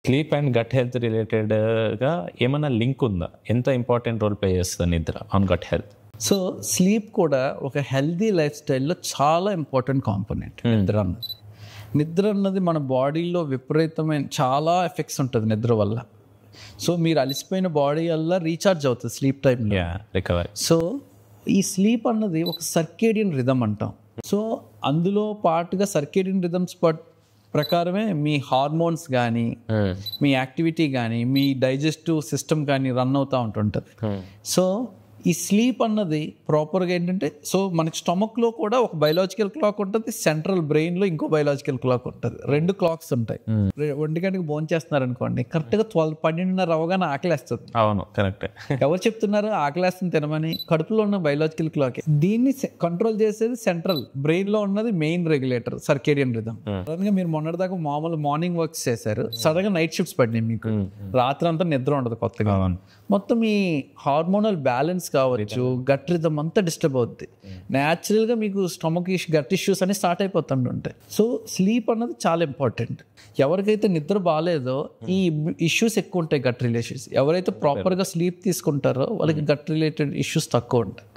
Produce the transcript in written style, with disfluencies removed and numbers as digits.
Sleep and gut health రిలేటెడ్గా ఏమైనా link ఉందా? ఎంత ఇంపార్టెంట్ రోల్ ప్లే చేస్తుంది నిద్ర on gut health? So sleep కూడా ఒక హెల్దీ లైఫ్ స్టైల్లో చాలా ఇంపార్టెంట్ కాంపోనెంట్ నిద్ర అన్నది మన బాడీలో విపరీతమైన చాలా ఎఫెక్ట్స్ ఉంటుంది నిద్ర వల్ల. సో మీరు అలసిపోయిన బాడీ వల్ల రీఛార్జ్ అవుతుంది స్లీప్ టైంలో, రికవరీ. సో ఈ స్లీప్ అన్నది ఒక సర్కేడియన్ రిథమ్ అంటాం. సో అందులో పాటుగా సర్కేడియన్ రిథమ్స్ ప్రకారమే మీ హార్మోన్స్ కానీ మీ యాక్టివిటీ కానీ మీ డైజెస్టివ్ సిస్టమ్ కానీ రన్ అవుతూ ఉంటుంటుంది. సో ఈ స్లీప్ అన్నది ప్రాపర్గా ఏంటంటే, సో మనకి స్టమక్లో కూడా ఒక బయలాజికల్ క్లాక్ ఉంటుంది, సెంట్రల్ బ్రెయిన్లో ఇంకో బయలాజికల్ క్లాక్ ఉంటుంది. 2 క్లాక్స్ ఉంటాయి. 1 గంటకి భోజనం చేస్తున్నారు అనుకోండి, కరెక్ట్గా 12-12:30 అవగానే ఆకలేస్తుంది. అవును, కరెక్ట్. ఎవరు చెప్తున్నారు ఆకలేస్తుంది తినమని? కడుపులో ఉన్న బయలాజికల్ క్లాక్. దీన్ని కంట్రోల్ చేసేది సెంట్రల్ బ్రెయిన్లో ఉన్నది మెయిన్ రెగ్యులేటర్ సర్కేడియన్ రిథమ్. సడన్గా మీరు మొన్నటిదాకా మామూలు మార్నింగ్ వర్క్స్ చేశారు, సడన్గా నైట్ షిఫ్ట్స్ పడినాయి మీకు, రాత్రి అంతా నిద్ర ఉండదు కొత్తగా, మొత్తం ఈ హార్మోనల్ బ్యాలెన్స్ కావచ్చు, గట్ రిథమ్ అంతా డిస్టర్బ్ అవుద్ది. న్యాచురల్గా మీకు స్టమక్ గట్ ఇష్యూస్ అని స్టార్ట్ అయిపోతుంటాయి. సో స్లీప్ అన్నది చాలా ఇంపార్టెంట్. ఎవరికైతే నిద్ర బాగాలేదో ఈ ఇష్యూస్ ఎక్కువ ఉంటాయి, గట్ రిలేషన్స్. ఎవరైతే ప్రాపర్గా స్లీప్ తీసుకుంటారో వాళ్ళకి గట్ రిలేటెడ్ ఇష్యూస్ తక్కువ ఉంటాయి.